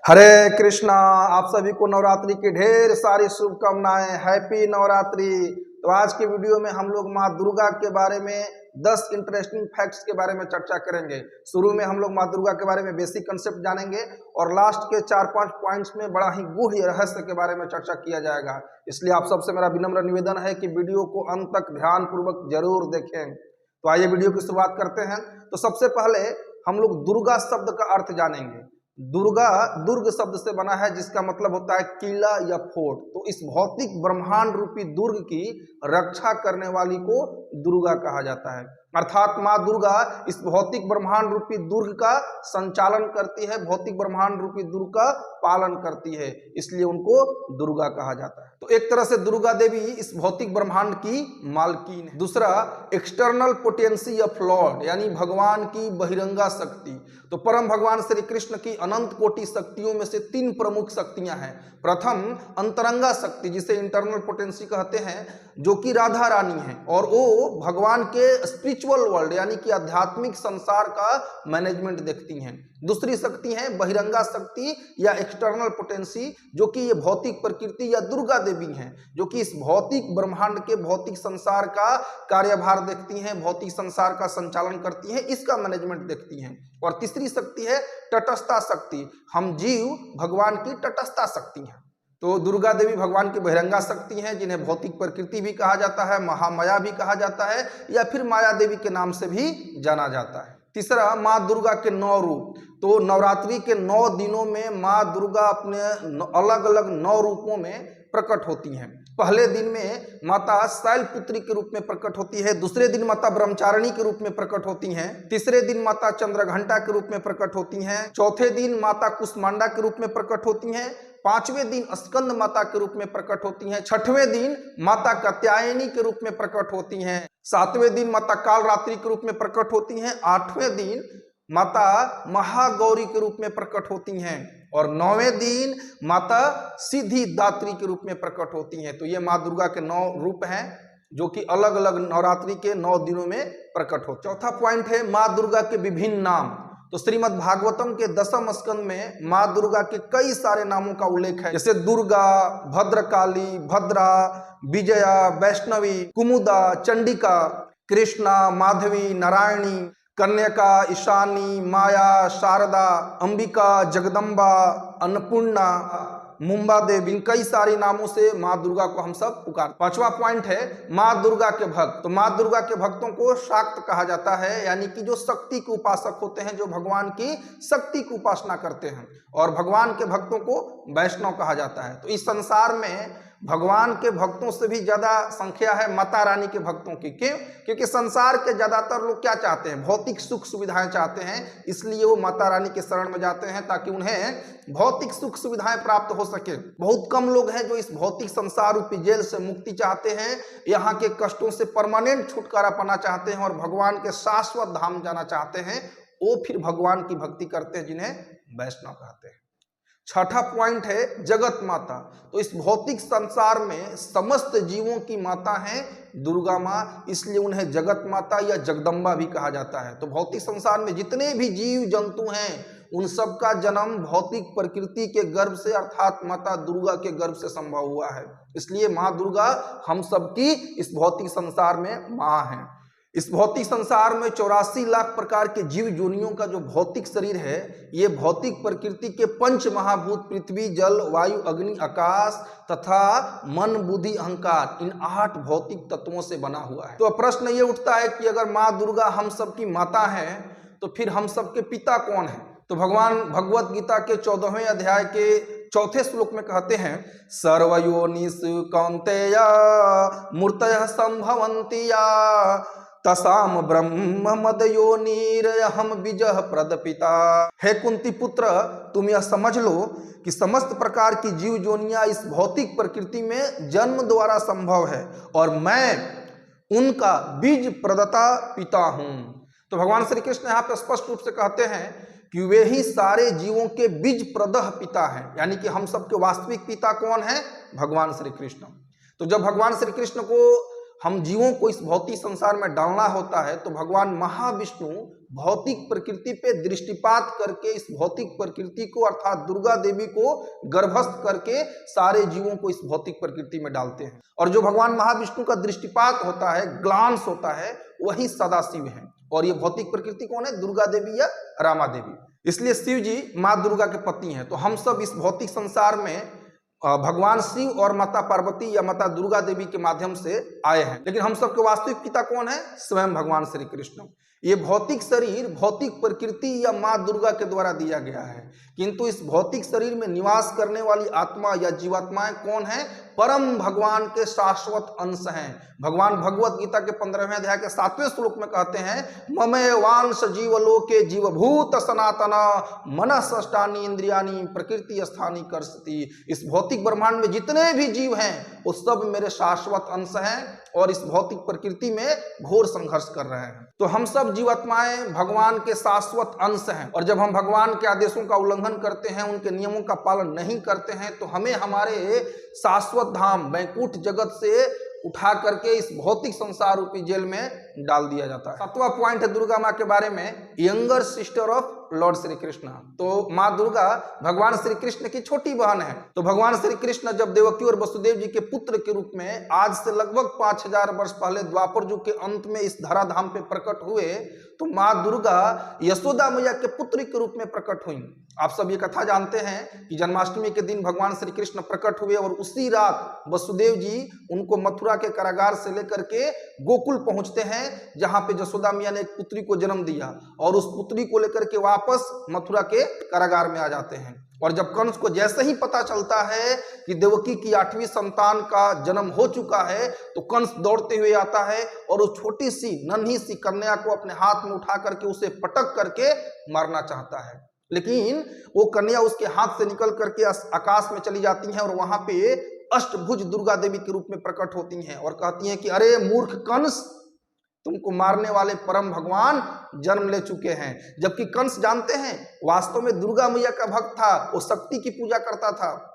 हरे कृष्णा। आप सभी को नवरात्रि की ढेर सारी शुभकामनाएं। हैप्पी नवरात्रि। तो आज के वीडियो में हम लोग माँ दुर्गा के बारे में 10 इंटरेस्टिंग फैक्ट्स के बारे में चर्चा करेंगे। शुरू में हम लोग माँ दुर्गा के बारे में बेसिक कंसेप्ट जानेंगे और लास्ट के 4-5 पॉइंट्स में बड़ा ही गूढ़ रहस्य के बारे में चर्चा किया जाएगा। इसलिए आप सबसे मेरा विनम्र निवेदन है कि वीडियो को अंत तक ध्यान पूर्वक जरूर देखें। तो आइए वीडियो की शुरुआत करते हैं। तो सबसे पहले हम लोग दुर्गा शब्द का अर्थ जानेंगे। दुर्गा दुर्ग शब्द से बना है, जिसका मतलब होता है किला या फोर्ट। तो इस भौतिक ब्रह्मांड रूपी दुर्ग की रक्षा करने वाली को दुर्गा कहा जाता है। अर्थात माँ दुर्गा इस भौतिक ब्रह्मांड रूपी दुर्ग का संचालन करती है, भौतिक ब्रह्मांड रूपी दुर्ग का पालन करती है, इसलिए उनको दुर्गा कहा जाता है। तो एक तरह से दुर्गा देवी इस भौतिक ब्रह्मांड की मालकीन है। दूसरा, एक्सटर्नल पोटेंसी ऑफ लॉर्ड, यानी भगवान की बहिरंगा शक्ति। तो परम भगवान श्री कृष्ण की अनंत कोटि शक्तियों में से 3 प्रमुख शक्तियां हैं। प्रथम अंतरंगा शक्ति, जिसे इंटरनल पोटेंसी कहते हैं, जो कि राधा रानी है और वो भगवान के स्पिरिचुअल वर्ल्ड यानी कि आध्यात्मिक संसार का मैनेजमेंट देखती हैं। दूसरी शक्ति है बहिरंगा शक्ति या एक्सटर्नल पोटेंसी, जो कि ये भौतिक प्रकृति या दुर्गा देवी हैं, जो कि इस भौतिक ब्रह्मांड के भौतिक संसार का कार्यभार देखती हैं, भौतिक संसार का संचालन करती हैं, इसका मैनेजमेंट देखती हैं। और तीसरी शक्ति है तटस्थता शक्ति, हम जीव भगवान की तटस्थता शक्ति हैं। तो दुर्गा देवी भगवान की बहिरंगा शक्ति हैं, जिन्हें भौतिक प्रकृति भी कहा जाता है, महामाया भी कहा जाता है, या फिर माया देवी के नाम से भी जाना जाता है। तीसरा, माँ दुर्गा के 9 रूप। तो नवरात्रि के 9 दिनों में माँ दुर्गा अपने अलग अलग 9 रूपों में प्रकट होती हैं। पहले दिन में माता शैलपुत्री के रूप में प्रकट होती है, दूसरे दिन माता ब्रह्मचारिणी के रूप में प्रकट होती हैं, तीसरे दिन माता चंद्रघंटा के रूप में प्रकट होती हैं, चौथे दिन माता कुष्मांडा के रूप में प्रकट होती हैं, 5वें दिन स्कंद माता के रूप में प्रकट होती हैं, 6वें दिन माता कात्यायनी के रूप में प्रकट होती हैं, 7वें दिन माता कालरात्रि के रूप में प्रकट होती हैं, 8वें दिन माता महागौरी के रूप में प्रकट होती हैं और 9वें दिन माता सिद्धिदात्री के रूप में प्रकट होती हैं। तो ये माँ दुर्गा के 9 रूप हैं, जो कि अलग अलग नवरात्रि के 9 दिनों में प्रकट हो। चौथा पॉइंट है माँ दुर्गा के विभिन्न नाम। तो श्रीमद् भागवतम के 10वें स्कंद में माँ दुर्गा के कई सारे नामों का उल्लेख है, जैसे दुर्गा, भद्रकाली, भद्रा, विजया, वैष्णवी, कुमुदा, चंडिका, कृष्णा, माधवी, नारायणी, कन्यका, ईशानी, माया, शारदा, अंबिका, जगदम्बा, अन्नपूर्णा, मुंबा देवी, इन कई सारे नामों से माँ दुर्गा को हम सब पुकारते। 5वां पॉइंट है माँ दुर्गा के भक्त। तो माँ दुर्गा के भक्तों को शाक्त कहा जाता है, यानी कि जो शक्ति के उपासक होते हैं, जो भगवान की शक्ति की उपासना करते हैं, और भगवान के भक्तों को वैष्णव कहा जाता है। तो इस संसार में भगवान के भक्तों से भी ज्यादा संख्या है माता रानी के भक्तों की। क्यों? क्योंकि संसार के ज्यादातर लोग क्या चाहते हैं? भौतिक सुख सुविधाएं चाहते हैं, इसलिए वो माता रानी के शरण में जाते हैं ताकि उन्हें भौतिक सुख सुविधाएं प्राप्त हो सके। बहुत कम लोग हैं जो इस भौतिक संसार रूपी जेल से मुक्ति चाहते हैं, यहाँ के कष्टों से परमानेंट छुटकारा पाना चाहते हैं और भगवान के शाश्वत धाम जाना चाहते हैं। वो फिर भगवान की भक्ति करते हैं, जिन्हें वैष्णव कहते हैं। 6ठा पॉइंट है जगत माता। तो इस भौतिक संसार में समस्त जीवों की माता है दुर्गा माँ, इसलिए उन्हें जगत माता या जगदम्बा भी कहा जाता है। तो भौतिक संसार में जितने भी जीव जंतु हैं, उन सब का जन्म भौतिक प्रकृति के गर्भ से, अर्थात माता दुर्गा के गर्भ से संभव हुआ है। इसलिए माँ दुर्गा हम सबकी इस भौतिक संसार में माँ है। इस भौतिक संसार में 84 लाख प्रकार के जीव जोनियों का जो भौतिक शरीर है, ये भौतिक प्रकृति के 5 महाभूत पृथ्वी, जल, वायु, अग्नि, आकाश तथा मन, बुद्धि, अहंकार, इन 8 भौतिक तत्वों से बना हुआ है। तो प्रश्न ये उठता है कि अगर माँ दुर्गा हम सबकी माता है, तो फिर हम सबके पिता कौन है? तो भगवान भगवत गीता के 14वें अध्याय के 4थे श्लोक में कहते हैं, सर्वयोनिषु कौन्तेय मूर्तयः संभवन्ति या तसाम ब्रह्म मद योनिरहम बीजः प्रदपिता। हे कुंती पुत्र, तुम यह समझ लो कि समस्त प्रकार की जीव जोनियां इस भौतिक प्रकृति में जन्म द्वारा संभव है और मैं उनका बीज प्रदाता पिता हूं। तो भगवान श्री कृष्ण यहाँ पे स्पष्ट रूप से कहते हैं कि वे ही सारे जीवों के बीज प्रदह पिता हैं, यानी कि हम सबके वास्तविक पिता कौन है? भगवान श्री कृष्ण। तो जब भगवान श्री कृष्ण को हम जीवों को इस भौतिक संसार में डालना होता है तो भगवान महाविष्णु भौतिक प्रकृति पे दृष्टिपात करके इस भौतिक प्रकृति को अर्थात दुर्गा देवी को गर्भस्थ करके सारे जीवों को इस भौतिक प्रकृति में डालते हैं। और जो भगवान महाविष्णु का दृष्टिपात होता है, ग्लांस होता है, वही सदाशिव है। और ये भौतिक प्रकृति कौन है? दुर्गा देवी या रामा देवी। इसलिए शिव जी माँ दुर्गा के पति हैं। तो हम सब इस भौतिक संसार में भगवान शिव और माता पार्वती या माता दुर्गा देवी के माध्यम से आए हैं। लेकिन हम सबके वास्तविक पिता कौन है? स्वयं भगवान श्री कृष्ण। ये भौतिक शरीर भौतिक प्रकृति या माँ दुर्गा के द्वारा दिया गया है, किंतु इस भौतिक शरीर में निवास करने वाली आत्मा या जीवात्माएं कौन है? परम भगवान के शाश्वत अंश हैं। भगवान भगवत गीता के 15वें अध्याय के 7वें श्लोक में कहते हैं, ममे वांश जीवलोके जीवभूत सनातन मनः षष्ठानि इंद्रियाणि प्रकृति स्थानी कर्षति। इस भौतिक ब्रह्मांड में जितने भी जीव हैं वो सब मेरे शाश्वत अंश हैं और इस भौतिक प्रकृति में घोर संघर्ष कर रहे हैं। तो हम सब जीवात्माएं भगवान के शाश्वत अंश हैं और जब हम भगवान के आदेशों का उल्लंघन करते हैं, उनके नियमों का पालन नहीं करते हैं, तो हमें हमारे शाश्वत धाम वैकुंठ जगत से उठा करके इस भौतिक संसार रूपी जेल में डाल दिया जाता है। 7वां पॉइंट है दुर्गा माँ के बारे में, younger sister of Lord Shri Krishna. तो माँ दुर्गा भगवान श्री कृष्ण की छोटी बहन है। तो भगवान श्री कृष्ण जब देवकी और वसुदेव जी के पुत्र के रूप में आज से लगभग 5000 वर्ष पहले द्वापर युग के अंत में इस धराधाम पे प्रकट हुए, तो माँ दुर्गा यशोदा मैया के पुत्री के रूप में प्रकट हुई। आप सब ये कथा जानते हैं कि जन्माष्टमी के दिन भगवान श्री कृष्ण प्रकट हुए और उसी रात वसुदेव जी उनको मथुरा के कारागार से लेकर के गोकुल पहुंचते हैं, जहां पे यशोदा मैया ने एक पुत्री को जन्म दिया और उस पुत्री को लेकर के वापस मथुरा के कारागार में आ जाते हैं। और जब कंस को जैसे ही पता चलता है कि देवकी की 8वीं संतान का जन्म हो चुका है, तो कंस दौड़ते हुए आता है और उस छोटी सी नन्ही सी कन्या को अपने हाथ में उठा करके उसे पटक करके मारना चाहता है। लेकिन वो कन्या उसके हाथ से निकल करके आकाश में चली जाती हैं और वहां पे अष्टभुज दुर्गा देवी के रूप में प्रकट होती हैं और कहती हैं कि अरे मूर्ख कंस, तुमको मारने वाले परम भगवान जन्म ले चुके हैं। जबकि कंस जानते हैं वास्तव में दुर्गा मैया का भक्त था, वो शक्ति की पूजा करता था,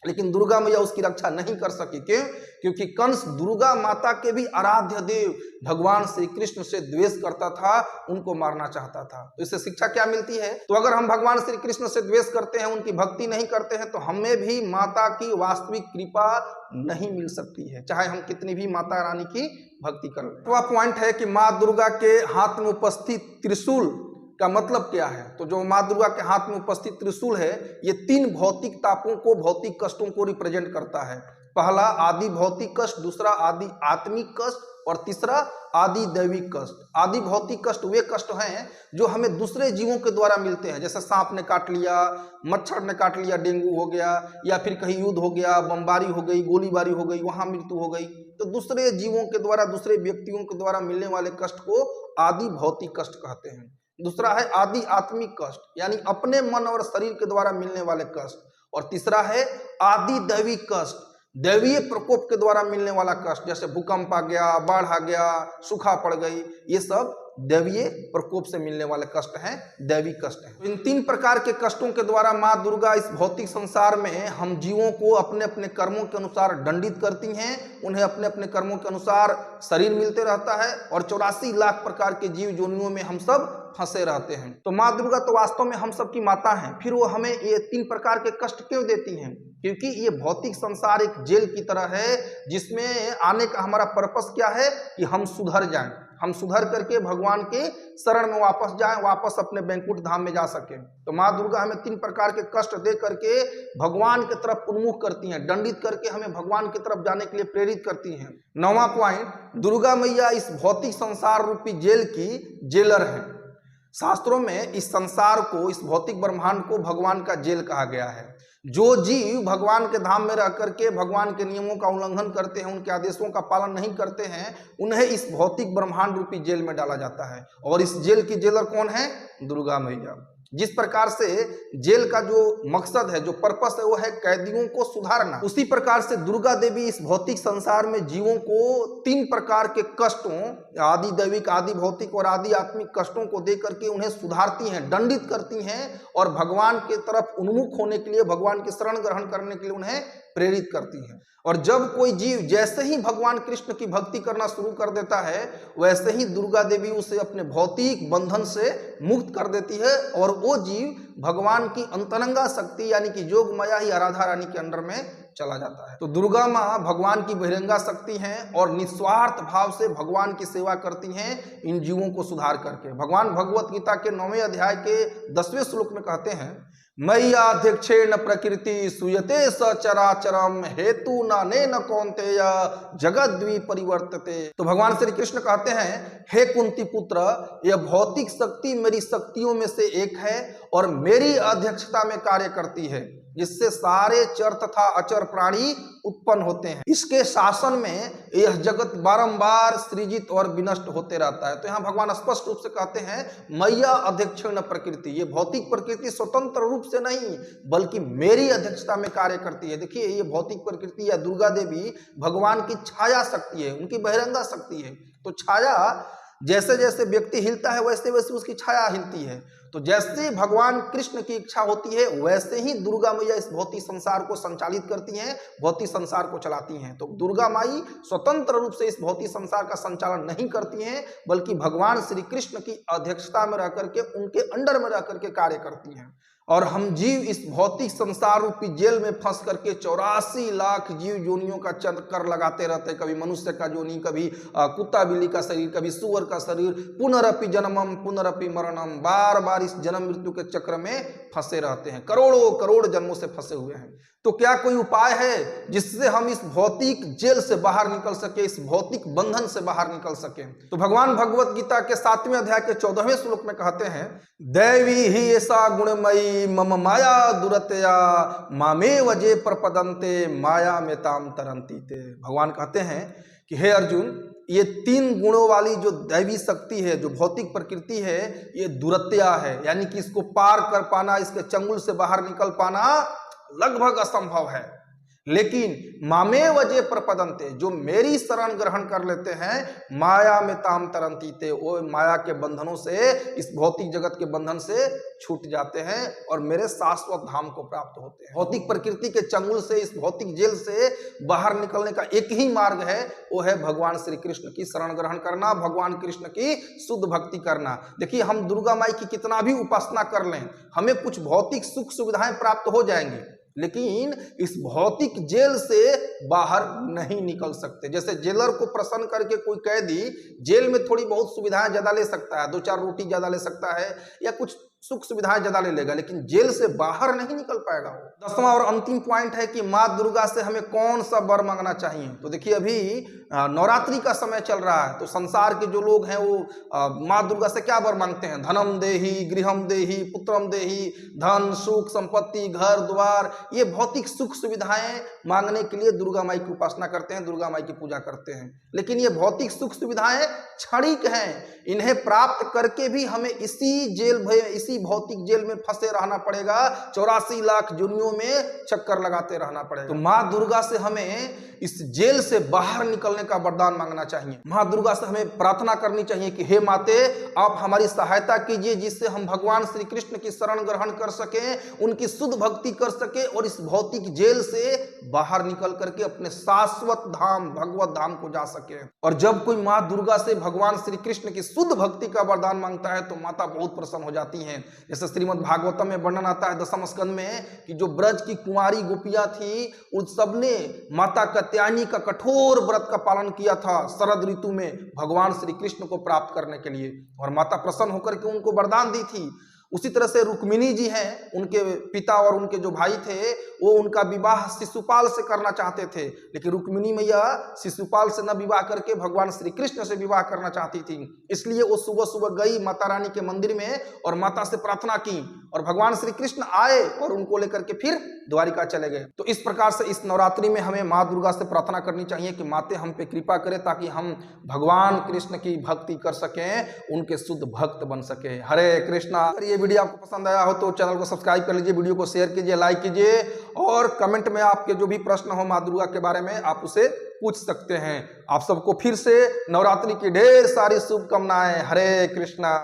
लेकिन दुर्गा मैया उसकी रक्षा नहीं कर सकी। क्यों? क्योंकि कंस दुर्गा माता के भी आराध्य देव भगवान श्री कृष्ण से द्वेष करता था, उनको मारना चाहता था। तो इससे शिक्षा क्या मिलती है? तो अगर हम भगवान श्री कृष्ण से द्वेष करते हैं, उनकी भक्ति नहीं करते हैं, तो हमें भी माता की वास्तविक कृपा नहीं मिल सकती है, चाहे हम कितनी भी माता रानी की भक्ति कर लें। तो वह पॉइंट है कि माँ दुर्गा के हाथ में उपस्थित त्रिशूल का मतलब क्या है? तो जो माँ दुर्गा के हाथ में उपस्थित त्रिशूल है, ये 3 भौतिक तापों को, भौतिक कष्टों को रिप्रेजेंट करता है। पहला आदि भौतिक कष्ट, दूसरा आदि आत्मिक कष्ट और तीसरा आदि दैविक कष्ट। आदि भौतिक कष्ट वे कष्ट हैं जो हमें दूसरे जीवों के द्वारा मिलते हैं, जैसे सांप ने काट लिया, मच्छर ने काट लिया, डेंगू हो गया, या फिर कहीं युद्ध हो गया, बमबारी हो गई, गोलीबारी हो गई, वहां मृत्यु हो गई। तो दूसरे जीवों के द्वारा, दूसरे व्यक्तियों के द्वारा मिलने वाले कष्ट को आदि भौतिक कष्ट कहते हैं। दूसरा है आदि आत्मिक कष्ट, यानी अपने मन और शरीर के द्वारा मिलने वाले कष्ट। और तीसरा है आदि दैविक कष्ट, दैवीय प्रकोप के द्वारा मिलने वाला कष्ट, जैसे भूकंप आ गया, बाढ़ आ गया, सूखा पड़ गई, ये सब दैवीय प्रकोप से मिलने वाले कष्ट हैं, दैविक कष्ट हैं। इन 3 प्रकार के कष्टों के द्वारा माँ दुर्गा इस भौतिक संसार में हम जीवों को अपने अपने कर्मों के अनुसार दंडित करती हैं, उन्हें अपने अपने कर्मों के अनुसार शरीर मिलते रहता है और 84 लाख प्रकार के जीव योनियों में हम सब फंसे रहते हैं। तो माँ दुर्गा तो वास्तव में हम सब की माता हैं, फिर वो हमें ये 3 प्रकार के कष्ट क्यों देती हैं? क्योंकि ये भौतिक संसार एक जेल की तरह है, जिसमें आने का हमारा पर्पस क्या है कि हम सुधर जाएं, हम सुधर करके भगवान के शरण में वापस जाएं, वापस अपने वैकुंठ धाम में जा सकें। तो माँ दुर्गा हमें 3 प्रकार के कष्ट दे करके भगवान की तरफ उन्मुख करती हैं, दंडित करके हमें भगवान की तरफ जाने के लिए प्रेरित करती हैं। 9वां पॉइंट, दुर्गा मैया इस भौतिक संसार रूपी जेल की जेलर है। शास्त्रों में इस संसार को, इस भौतिक ब्रह्मांड को भगवान का जेल कहा गया है। जो जीव भगवान के धाम में रह करके भगवान के नियमों का उल्लंघन करते हैं, उनके आदेशों का पालन नहीं करते हैं, उन्हें इस भौतिक ब्रह्मांड रूपी जेल में डाला जाता है। और इस जेल की जेलर कौन है? दुर्गा मैया। जिस प्रकार से जेल का जो मकसद है, जो पर्पस है, वो है कैदियों को सुधारना, उसी प्रकार से दुर्गा देवी इस भौतिक संसार में जीवों को 3 प्रकार के कष्टों, आदि दैविक, आदि भौतिक और आदि आत्मिक कष्टों को दे करके उन्हें सुधारती हैं, दंडित करती हैं और भगवान के तरफ उन्मुख होने के लिए, भगवान की शरण ग्रहण करने के लिए उन्हें प्रेरित करती है। और जब कोई जीव जैसे ही भगवान कृष्ण की भक्ति करना शुरू कर देता है, वैसे ही दुर्गा देवी उसे अपने भौतिक बंधन से मुक्त कर देती है और वो जीव भगवान की अंतरंगा शक्ति यानी कि जोग माया ही राधा रानी के अंडर में चला जाता है। तो दुर्गा माँ भगवान की बहिरंगा शक्ति हैं और निस्वार्थ भाव से भगवान की सेवा करती हैं इन जीवों को सुधार करके। भगवान भगवत गीता के 9वें अध्याय के 10वें श्लोक में कहते हैं, मय्याध्यक्षेण प्रकृति सूयते सचराचरम हेतु नानेन कौन्तेय जगद्वी परिवर्तते। तो भगवान श्री कृष्ण कहते हैं, हे कुंती पुत्र, यह भौतिक शक्ति मेरी शक्तियों में से एक है और मेरी अध्यक्षता में कार्य करती है, जिससे सारे चर तथा अचर प्राणी उत्पन्न होते हैं। इसके शासन में यह जगत बारंबार सृजित और विनष्ट होते रहता है। तो यहाँ भगवान स्पष्ट रूप से कहते हैं, मैया अध्यक्षण प्रकृति, ये भौतिक प्रकृति स्वतंत्र रूप से नहीं बल्कि मेरी अध्यक्षता में कार्य करती है। देखिए, ये भौतिक प्रकृति या दुर्गा देवी भगवान की छाया शक्ति है, उनकी बहिरंगा शक्ति है। तो छाया जैसे जैसे व्यक्ति हिलता है वैसे वैसे उसकी छाया हिलती है। तो जैसे भगवान कृष्ण की इच्छा होती है वैसे ही दुर्गा मैया इस भौतिक संसार को संचालित करती हैं, भौतिक संसार को चलाती हैं। तो दुर्गा माई स्वतंत्र रूप से इस भौतिक संसार का संचालन नहीं करती हैं बल्कि भगवान श्री कृष्ण की अध्यक्षता में रह करके, उनके अंडर में रह करके कार्य करती हैं। और हम जीव इस भौतिक संसार रूपी जेल में फंस करके 84 लाख जीव योनियों का चक्कर लगाते रहते हैं। कभी मनुष्य का योनि, कभी कुत्ता बिल्ली का शरीर, कभी सुअर का शरीर, पुनरपि जन्मम पुनरपि मरणम, बार बार इस जन्म मृत्यु के चक्र में फंसे रहते हैं, करोड़ों करोड़ जन्मों से फंसे हुए हैं। तो क्या कोई उपाय है जिससे हम इस भौतिक जेल से बाहर निकल सके, इस भौतिक बंधन से बाहर निकल सके? तो भगवान भगवत गीता के 7वें अध्याय के 14वें श्लोक में कहते हैं, दैवी ही ऐसा गुणमयी मम माया दुरतया मामे वजे प्रपदंते माया में ताम तरंती ते। भगवान कहते हैं कि हे अर्जुन, ये 3 गुणों वाली जो दैवी शक्ति है, जो भौतिक प्रकृति है, ये दुरत्या है, यानी कि इसको पार कर पाना, इसके चंगुल से बाहर निकल पाना लगभग असंभव है। लेकिन मामे वजे प्रपदंते, जो मेरी शरण ग्रहण कर लेते हैं, माया में ताम तरंतीते, वो माया के बंधनों से, इस भौतिक जगत के बंधन से छूट जाते हैं और मेरे शाश्वत धाम को प्राप्त होते हैं। भौतिक प्रकृति के चंगुल से, इस भौतिक जेल से बाहर निकलने का एक ही मार्ग है, वो है भगवान श्री कृष्ण की शरण ग्रहण करना, भगवान कृष्ण की शुद्ध भक्ति करना। देखिए, हम दुर्गा माई की कितना भी उपासना कर लें, हमें कुछ भौतिक सुख सुविधाएं प्राप्त हो जाएंगी, लेकिन इस भौतिक जेल से बाहर नहीं निकल सकते। जैसे जेलर को प्रसन्न करके कोई कैदी जेल में थोड़ी बहुत सुविधाएं ज्यादा ले सकता है, 2-4 रोटी ज्यादा ले सकता है या कुछ सुख सुविधाएं ज्यादा ले लेगा, लेकिन जेल से बाहर नहीं निकल पाएगा वो। 10वां और अंतिम पॉइंट है कि माँ दुर्गा से हमें कौन सा वर मांगना चाहिए। तो देखिए, अभी नवरात्रि का समय चल रहा है, तो संसार के जो लोग हैं वो माँ दुर्गा से क्या वर मांगते हैं? धनम देही, गृहम देही, पुत्रम देही, धन सुख संपत्ति, घर द्वार, ये भौतिक सुख सुविधाएं मांगने के लिए दुर्गा माई की उपासना करते हैं, दुर्गा माई की पूजा करते हैं। लेकिन ये भौतिक सुख सुविधाएं क्षणिक हैं, इन्हें प्राप्त करके भी हमें इसी भौतिक जेल में फंसे रहना पड़ेगा, 84 लाख दुनियों में चक्कर लगाते रहना पड़ेगा। तो माँ दुर्गा से हमें इस जेल से बाहर निकलने का वरदान मांगना चाहिए। माँ दुर्गा से हमें प्रार्थना करनी चाहिए कि हे माते, आप हमारी सहायता कीजिए, जिससे हम भगवान श्री कृष्ण की शरण ग्रहण कर सकें, उनकी शुद्ध भक्ति कर सके और इस भौतिक जेल से बाहर निकल करके अपने शाश्वत धाम भगवत धाम को जा सके। और जब कोई माँ दुर्गा से भगवान श्री कृष्ण की शुद्ध भक्ति का वरदान मांगता है तो माता बहुत प्रसन्न हो जाती हैं। जैसे श्रीमद् भागवतम में वर्णन आता है 10वें स्कंद में कि जो ब्रज की कुंवारी गोपियां थी, उन सबने माता कात्यायनी का कठोर व्रत का पालन किया था शरद ऋतु में भगवान श्री कृष्ण को प्राप्त करने के लिए, और माता प्रसन्न होकर के उनको वरदान दी थी। उसी तरह से रुक्मिणी जी हैं, उनके पिता और उनके जो भाई थे वो उनका विवाह शिशुपाल से करना चाहते थे, लेकिन रुक्मिणी मैया शिशुपाल से न विवाह करके भगवान श्री कृष्ण से विवाह करना चाहती थी। इसलिए वो सुबह सुबह गई माता रानी के मंदिर में और माता से प्रार्थना की, और भगवान श्री कृष्ण आए और उनको लेकर के फिर द्वारिका चले गए। तो इस प्रकार से इस नवरात्रि में हमें माँ दुर्गा से प्रार्थना करनी चाहिए कि माते हम पे कृपा करें, ताकि हम भगवान कृष्ण की भक्ति कर सकें, उनके शुद्ध भक्त बन सके। हरे कृष्णा। अगर ये वीडियो आपको पसंद आया हो तो चैनल को सब्सक्राइब कर लीजिए, वीडियो को शेयर कीजिए, लाइक कीजिए, और कमेंट में आपके जो भी प्रश्न हो माँ दुर्गा के बारे में आप उसे पूछ सकते हैं। आप सबको फिर से नवरात्रि की ढेर सारी शुभकामनाएं। हरे कृष्णा।